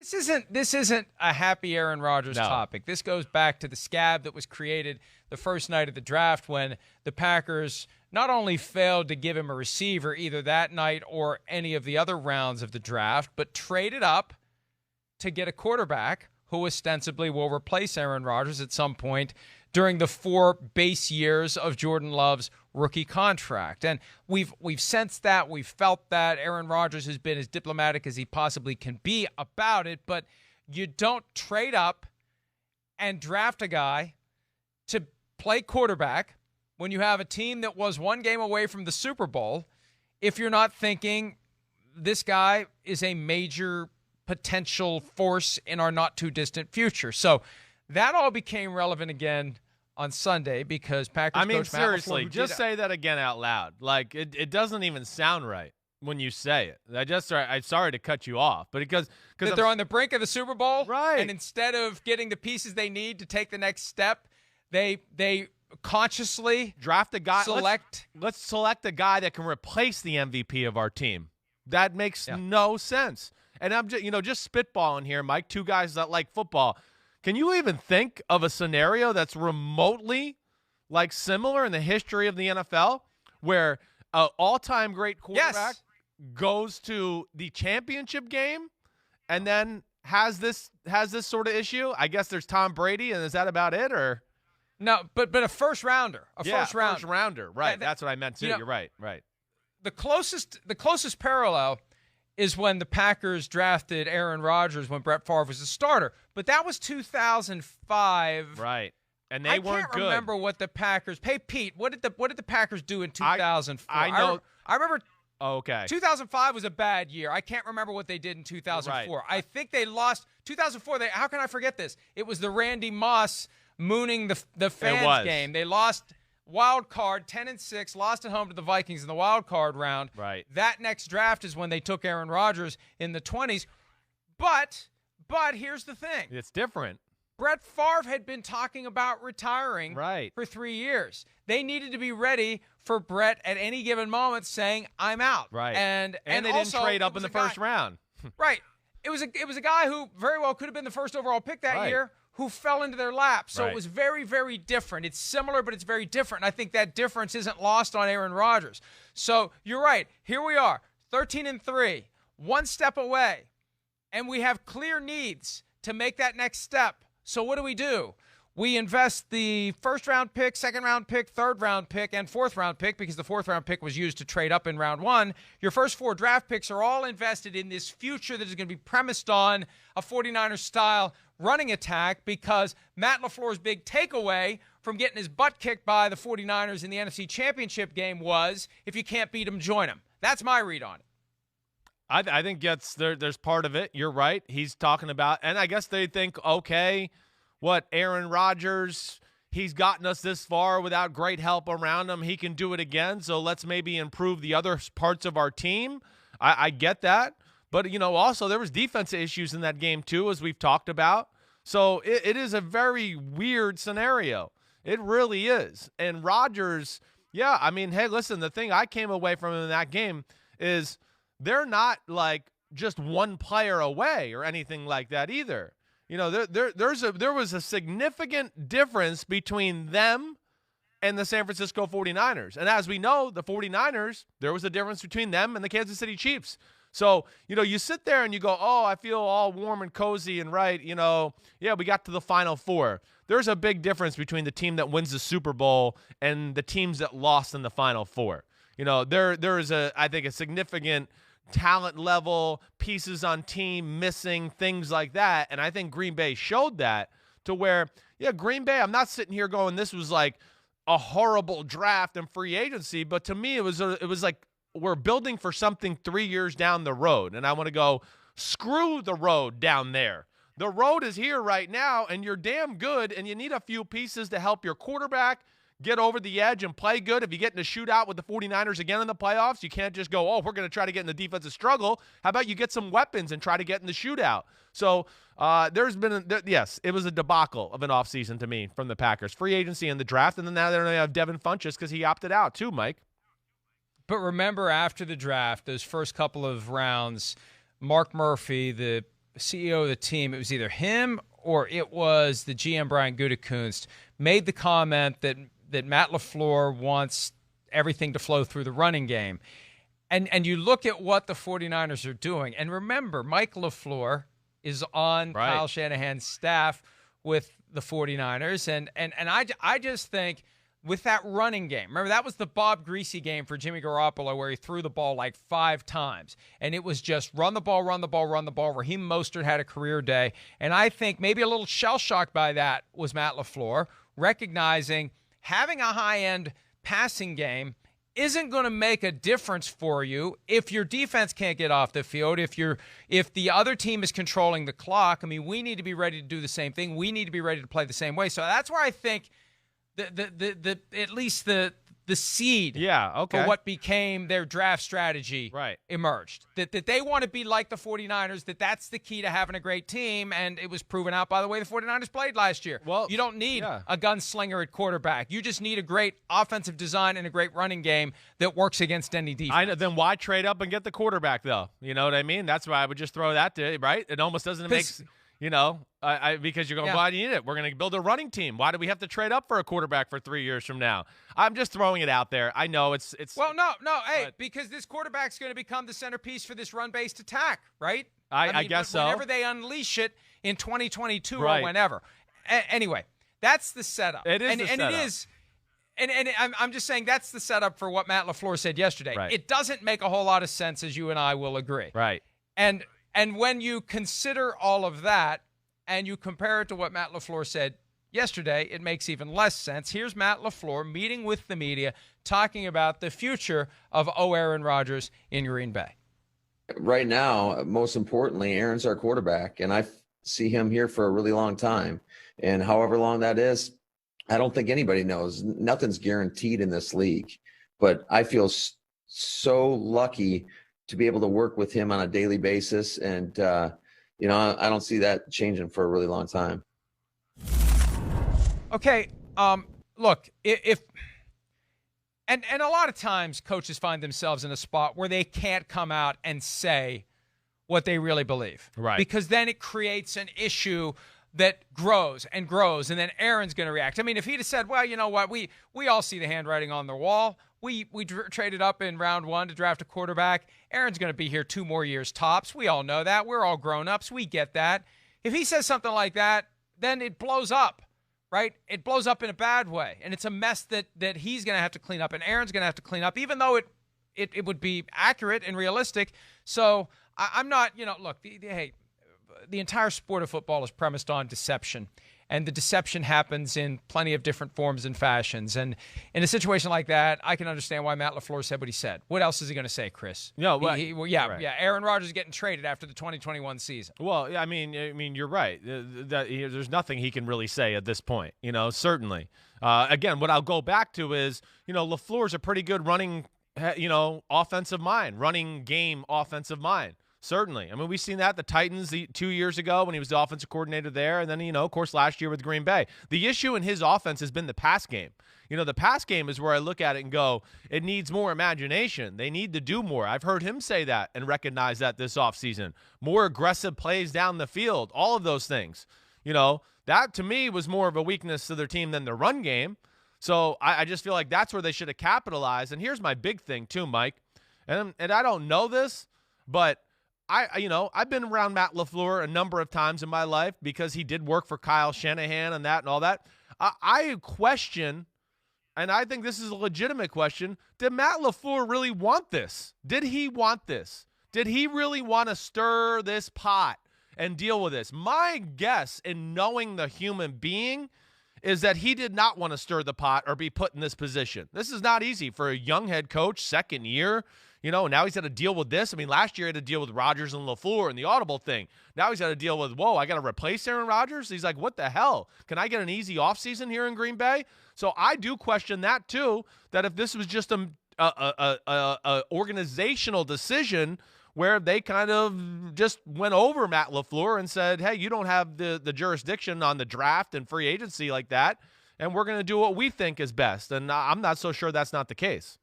This isn't a happy Aaron Rodgers No. topic. This goes back to the scab that was created the first night of the draft when the Packers not only failed to give him a receiver either that night or any of the other rounds of the draft, but traded up to get a quarterback who ostensibly will replace Aaron Rodgers at some point during the 4 base years of Jordan Love's rookie contract. And we've sensed that, we've felt that. Aaron Rodgers has been as diplomatic as he possibly can be about it, but you don't trade up and draft a guy to play quarterback when you have a team that was 1 game away from the Super Bowl if you're not thinking this guy is a major potential force in our not too distant future. So that all became relevant again on Sunday because Packers coach Matt seriously, LaFleur just say that again out loud. Like, it doesn't even sound right when you say it. I'm sorry to cut you off, but because they're on the brink of the Super Bowl, right? And instead of getting the pieces they need to take the next step, they consciously draft a guy. Let's select a guy that can replace the MVP of our team. That makes no sense. And I'm just spitballing here, Mike. 2 guys that like football. Can you even think of a scenario that's remotely like similar in the history of the NFL where an all-time great quarterback goes to the championship game and then has this sort of issue? I guess there's Tom Brady, and is that about it, or no? But a first rounder, first rounder, right? That's what I meant too. You're right. The closest parallel is when the Packers drafted Aaron Rodgers when Brett Favre was a starter. But that was 2005. Right. And they weren't good. I can't remember what the Packers – hey, Pete, what did the Packers do in 2004? I know. I remember – okay. 2005 was a bad year. I can't remember what they did in 2004. Right. I think they lost – 2004, how can I forget this? It was the Randy Moss mooning the fans game. They lost – wild card, 10-6, lost at home to the Vikings in the wild card round. Right. That next draft is when they took Aaron Rodgers in the 20s. But here's the thing. It's different. Brett Favre had been talking about retiring for 3 years. They needed to be ready for Brett at any given moment saying, I'm out. Right. And they didn't trade up in the first round. Right. It was a guy who very well could have been the first overall pick that year, who fell into their lap. So it was very, very different. It's similar, but it's very different. And I think that difference isn't lost on Aaron Rodgers. So you're right. Here we are, 13-3, 1 step away, and we have clear needs to make that next step. So what do? We invest the first-round pick, second-round pick, third-round pick, and fourth-round pick because the fourth-round pick was used to trade up in round 1. Your first 4 draft picks are all invested in this future that is going to be premised on a 49ers-style running attack because Matt LaFleur's big takeaway from getting his butt kicked by the 49ers in the NFC Championship game was, if you can't beat them, join them. That's my read on it. I think there's part of it. You're right. He's talking about, and I guess they think, okay, Aaron Rodgers, he's gotten us this far without great help around him. He can do it again, so let's maybe improve the other parts of our team. I get that. But, also there was defensive issues in that game too, as we've talked about. So it is a very weird scenario. It really is. And Rodgers, hey, listen, the thing I came away from in that game is they're not like just one player away or anything like that either. There was a significant difference between them and the San Francisco 49ers. And as we know, the 49ers, there was a difference between them and the Kansas City Chiefs. So, you sit there and you go, oh, I feel all warm and cozy and right, we got to the Final Four. There's a big difference between the team that wins the Super Bowl and the teams that lost in the Final Four. There is I think a significant talent level, pieces on team missing, things like that. And I think Green Bay showed that to where, Green Bay, I'm not sitting here going, this was like a horrible draft and free agency, but to me, it was like, we're building for something 3 years down the road. And I want to go, screw the road down there. The road is here right now, and you're damn good, and you need a few pieces to help your quarterback get over the edge and play good. If you get in a shootout with the 49ers again in the playoffs, you can't just go, oh, we're going to try to get in the defensive struggle. How about you get some weapons and try to get in the shootout? So yes, it was a debacle of an offseason to me from the Packers. Free agency and the draft, and then now they don't have Devin Funchess because he opted out too, Mike. But remember, after the draft, those first couple of rounds, Mark Murphy, the CEO of the team, it was either him or it was the GM Brian Gutekunst, made the comment that Matt LaFleur wants everything to flow through the running game. And you look at what the 49ers are doing. And remember, Mike LaFleur is on Kyle Shanahan's staff with the 49ers. And I just think with that running game, remember that was the Bob Greasy game for Jimmy Garoppolo where he threw the ball like 5 times. And it was just run the ball, run the ball, run the ball. Raheem Mostert had a career day. And I think maybe a little shell-shocked by that was Matt LaFleur, recognizing having a high-end passing game isn't going to make a difference for you if your defense can't get off the field, if the other team is controlling the clock. I mean, we need to be ready to do the same thing. We need to be ready to play the same way. So that's where I think at least the seed for what became their draft strategy emerged. That they want to be like the 49ers, that's the key to having a great team, and it was proven out by the way the 49ers played last year. Well, you don't need a gunslinger at quarterback. You just need a great offensive design and a great running game that works against any defense. I know, then why trade up and get the quarterback, though? You know what I mean? That's why I would just throw that to right? It almost doesn't make – because you're going, why do you need it? We're going to build a running team. Why do we have to trade up for a quarterback for 3 years from now? I'm just throwing it out there. I know it's. Well, no, because this quarterback's going to become the centerpiece for this run-based attack, right? I guess so. Whenever they unleash it in 2022 or whenever. Anyway, that's the setup. It is the setup. And it is. And I'm just saying that's the setup for what Matt LaFleur said yesterday. Right. It doesn't make a whole lot of sense, as you and I will agree. Right. And when you consider all of that and you compare it to what Matt LaFleur said yesterday, it makes even less sense. Here's Matt LaFleur meeting with the media, talking about the future of Aaron Rodgers in Green Bay. Right now, most importantly, Aaron's our quarterback, and I see him here for a really long time. And however long that is, I don't think anybody knows. Nothing's guaranteed in this league. But I feel so lucky to be able to work with him on a daily basis. And, I don't see that changing for a really long time. Okay. Look, and a lot of times coaches find themselves in a spot where they can't come out and say what they really believe. Right. Because then it creates an issue that grows and grows, and then Aaron's going to react. I mean, if he'd have said, well, you know what, we all see the handwriting on the wall. We traded up in round 1 to draft a quarterback. Aaron's going to be here 2 more years tops. We all know that. We're all grown-ups. We get that. If he says something like that, then it blows up, right? It blows up in a bad way, and it's a mess that he's going to have to clean up and Aaron's going to have to clean up, even though it would be accurate and realistic. So I'm not, look, the entire sport of football is premised on deception, and the deception happens in plenty of different forms and fashions. And in a situation like that, I can understand why Matt LaFleur said what he said. What else is he going to say, Chris? No, Aaron Rodgers is getting traded after the 2021 season. Well, I mean, you're right. There's nothing he can really say at this point. Certainly. Again, what I'll go back to is, LaFleur's a pretty good running, offensive mind, running game offensive mind. Certainly. I mean, we've seen that the Titans 2 years ago when he was the offensive coordinator there, and then, of course, last year with Green Bay. The issue in his offense has been the pass game. The pass game is where I look at it and go, it needs more imagination. They need to do more. I've heard him say that and recognize that this offseason. More aggressive plays down the field, all of those things. That to me was more of a weakness to their team than the run game. So I just feel like that's where they should have capitalized. And here's my big thing too, Mike. And I don't know this, but I've been around Matt LaFleur a number of times in my life because he did work for Kyle Shanahan and that and all that. I question, and I think this is a legitimate question, did Matt LaFleur really want this? Did he want this? Did he really want to stir this pot and deal with this? My guess in knowing the human being is that he did not want to stir the pot or be put in this position. This is not easy for a young head coach, second year. Now he's had to deal with this. I mean, last year he had to deal with Rodgers and LaFleur and the audible thing. Now he's had to deal with, I got to replace Aaron Rodgers? He's like, what the hell? Can I get an easy offseason here in Green Bay? So I do question that too, that if this was just a organizational decision where they kind of just went over Matt LaFleur and said, hey, you don't have the jurisdiction on the draft and free agency like that, and we're going to do what we think is best. And I'm not so sure that's not the case.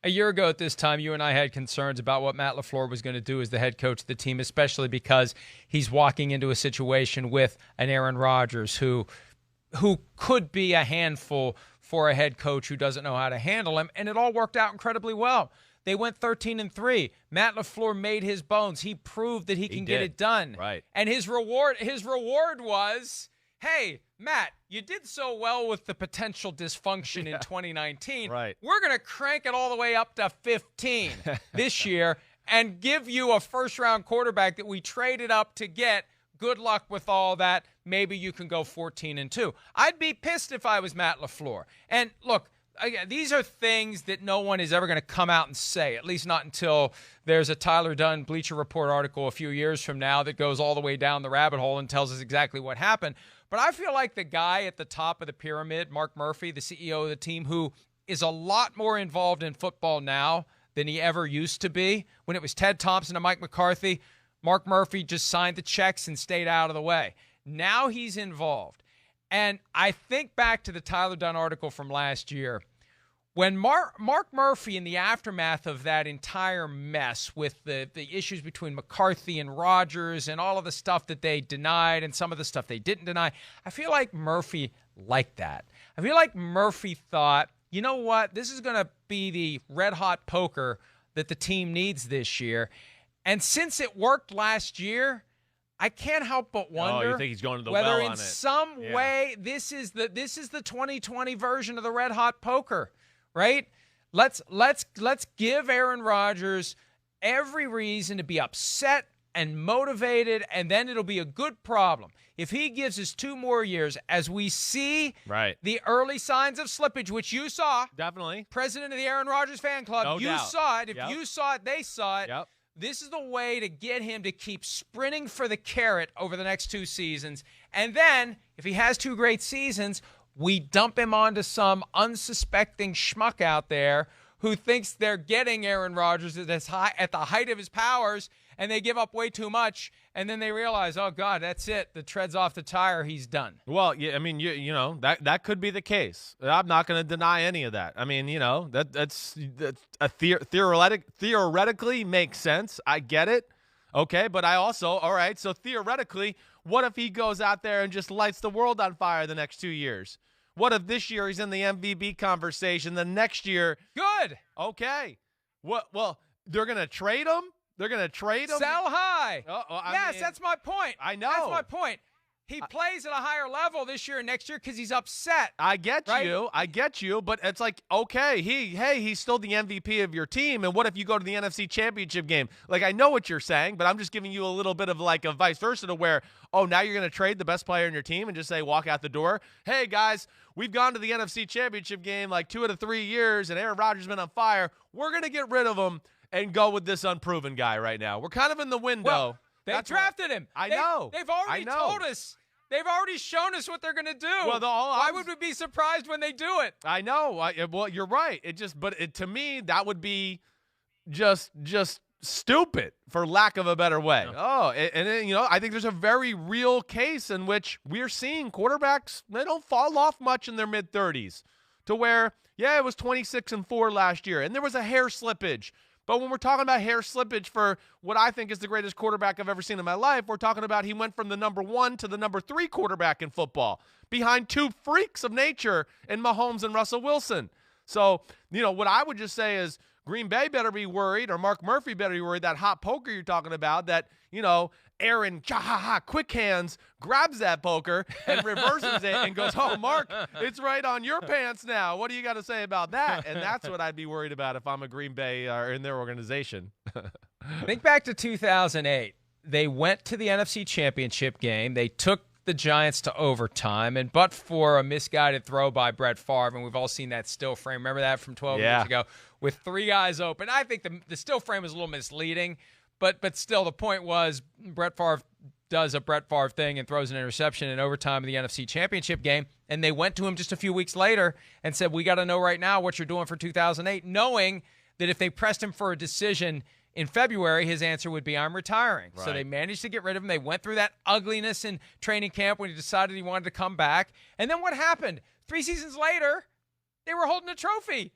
A year ago at this time, you and I had concerns about what Matt LaFleur was going to do as the head coach of the team, especially because he's walking into a situation with an Aaron Rodgers who could be a handful for a head coach who doesn't know how to handle him, and it all worked out incredibly well. They went 13-3. Matt LaFleur made his bones. He proved that he can get it done. Right. And his reward was, hey, Matt, you did so well with the potential dysfunction in 2019. Right. We're going to crank it all the way up to 15 this year and give you a first-round quarterback that we traded up to get. Good luck with all that. Maybe you can go 14-2. I'd be pissed if I was Matt LaFleur. And look, again, these are things that no one is ever going to come out and say, at least not until there's a Tyler Dunn Bleacher Report article a few years from now that goes all the way down the rabbit hole and tells us exactly what happened. But I feel like the guy at the top of the pyramid, Mark Murphy, the CEO of the team, who is a lot more involved in football now than he ever used to be. When it was Ted Thompson and Mike McCarthy, Mark Murphy just signed the checks and stayed out of the way. Now he's involved. And I think back to the Tyler Dunn article from last year. When Mark Murphy, in the aftermath of that entire mess with the issues between McCarthy and Rodgers and all of the stuff that they denied and some of the stuff they didn't deny, I feel like Murphy liked that. I feel like Murphy thought, you know what, this is going to be the red-hot poker that the team needs this year. And since it worked last year, I can't help but wonder you think he's going to the whether well in on it. some way this is the 2020 version of the red-hot poker. Right? Let's give Aaron Rodgers every reason to be upset and motivated, and then it'll be a good problem. If he gives us 2 more years, as we see the early signs of slippage, which you saw. Definitely. President of the Aaron Rodgers fan club, No doubt. saw it. If you saw it, they saw it. Yep. This is the way to get him to keep sprinting for the carrot over the next 2 seasons. And then, if he has 2 great seasons, we dump him onto some unsuspecting schmuck out there who thinks they're getting Aaron Rodgers at the height of his powers, and they give up way too much, and then they realize, oh, God, that's it. The tread's off the tire. He's done. Well, yeah, I mean, you know, that could be the case. I'm not going to deny any of that. I mean, you know, that's a theoretically makes sense. I get it. Okay, but I also, all right, so theoretically, what if he goes out there and just lights the world on fire the next 2 years? What if this year he's in the MVP conversation, the next year? Good. Okay. What? Well, they're going to trade him? They're going to trade him? Sell high. I mean, that's my point. I know. That's my point. He plays at a higher level this year and next year because he's upset. I get you, but it's like, okay, he's still the MVP of your team, and what if you go to the NFC Championship game? Like, I know what you're saying, but I'm just giving you a little bit of like a vice versa to where, oh, now you're going to trade the best player in your team and just say, walk out the door. Hey, guys, we've gone to the NFC Championship game like 2 out of 3 years, and Aaron Rodgers has been on fire. We're going to get rid of him and go with this unproven guy right now. We're kind of in the window. Well, they drafted him. I know. They've already told us. They've already shown us what they're going to do. Well, why would we be surprised when they do it? I know. Well, you're right. To me, that would be just stupid, for lack of a better way. No. And you know, I think there's a very real case in which we're seeing quarterbacks, they don't fall off much in their mid-30s, to where, yeah, it was 26-4 last year, and there was a hair slippage. But when we're talking about hair slippage for what I think is the greatest quarterback I've ever seen in my life, we're talking about he went from the number 1 to the number 3 quarterback in football, behind 2 freaks of nature in Mahomes and Russell Wilson. So, you know, what I would just say is Green Bay better be worried, or Mark Murphy better be worried, that hot poker you're talking about, that, you know, Aaron, quick hands, grabs that poker and reverses it and goes, oh, Mark, it's right on your pants now. What do you got to say about that? And that's what I'd be worried about if I'm a Green Bay or in their organization. Think back to 2008. They went to the NFC Championship game. They took the Giants to overtime, and but for a misguided throw by Brett Favre, and we've all seen that still frame. Remember that from 12 years ago with 3 guys open. I think the still frame was a little misleading, but still the point was Brett Favre does a Brett Favre thing and throws an interception in overtime in the NFC Championship game, and they went to him just a few weeks later and said, we got to know right now what you're doing for 2008, knowing that if they pressed him for a decision in February, his answer would be, I'm retiring. Right. So they managed to get rid of him. They went through that ugliness in training camp when he decided he wanted to come back. And then what happened? 3 seasons later, they were holding a trophy.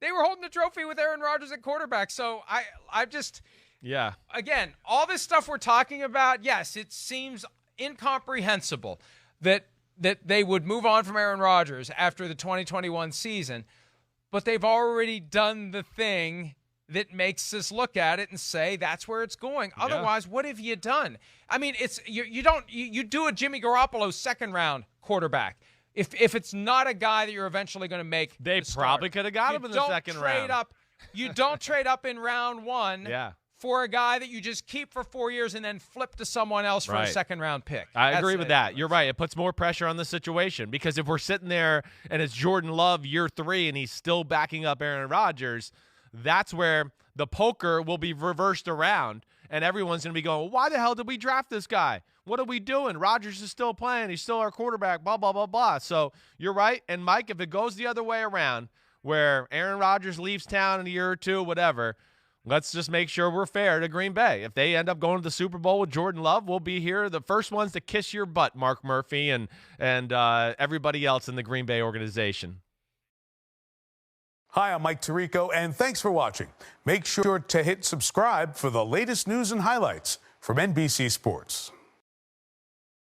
They were holding the trophy with Aaron Rodgers at quarterback. So I just, yeah. Again, all this stuff we're talking about, yes, it seems incomprehensible that they would move on from Aaron Rodgers after the 2021 season, but they've already done the thing that makes us look at it and say that's where it's going. Yeah. Otherwise, what have you done? I mean, it's you do a Jimmy Garoppolo second round quarterback. If it's not a guy that you're eventually going to make, they probably could have got him in the second round. You don't trade up in round one. Yeah. For a guy that you just keep for 4 years and then flip to someone else for a second-round pick. I agree with that. You're right. It puts more pressure on the situation because if we're sitting there and it's Jordan Love year 3 and he's still backing up Aaron Rodgers, that's where the poker will be reversed around and everyone's going to be going, why the hell did we draft this guy? What are we doing? Rodgers is still playing. He's still our quarterback, blah, blah, blah, blah. So you're right. And, Mike, if it goes the other way around where Aaron Rodgers leaves town in a year or two, whatever, let's just make sure we're fair to Green Bay. If they end up going to the Super Bowl with Jordan Love, we'll be here, the first ones to kiss your butt, Mark Murphy and everybody else in the Green Bay organization. Hi, I'm Mike Tirico, and thanks for watching. Make sure to hit subscribe for the latest news and highlights from NBC Sports.